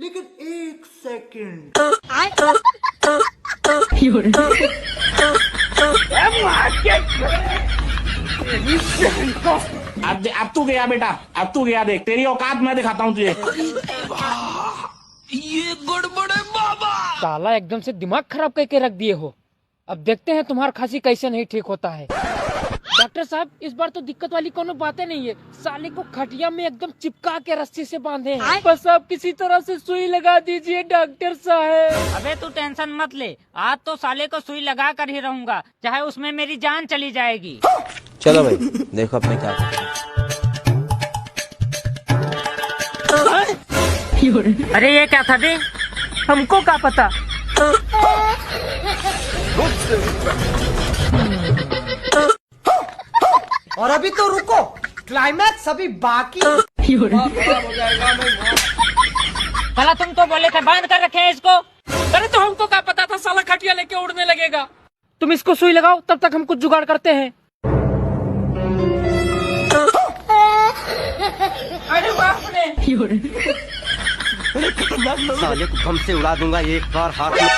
लेकिन एक सेकंड। अब तू गया बेटा, अब तू गया, देख तेरी औकात मैं दिखाता हूँ तुझे। ये गड़बड़ है बाबा। साला एकदम से दिमाग खराब करके रख दिए हो। अब देखते हैं तुम्हारा खांसी कैसे नहीं ठीक होता है। डॉक्टर साहब इस बार तो दिक्कत वाली कोनो बातें नहीं है। साले को खटिया में एकदम चिपका के रस्सी से बांधे हैं। बस आप किसी तरह से सुई लगा दीजिए डॉक्टर साहब। अबे तू टेंशन मत ले, आज तो साले को सुई लगा कर ही रहूंगा, चाहे उसमें मेरी जान चली जाएगी। चलो भाई देखो अपने क्या करते हैं। अरे ये क्या था बे? हमको क्या पता। और अभी तो रुको, क्लाइमैक्स अभी बाकी। साला तुम तो बोले थे बांध कर रखे हैं इसको। अरे तो हमको क्या पता था साला खटिया लेके उड़ने लगेगा। तुम इसको सुई लगाओ, तब तक हम कुछ जुगाड़ करते हैं। अरे बाप रे। साले को बम से उड़ा दूंगा एक बार हाथ में।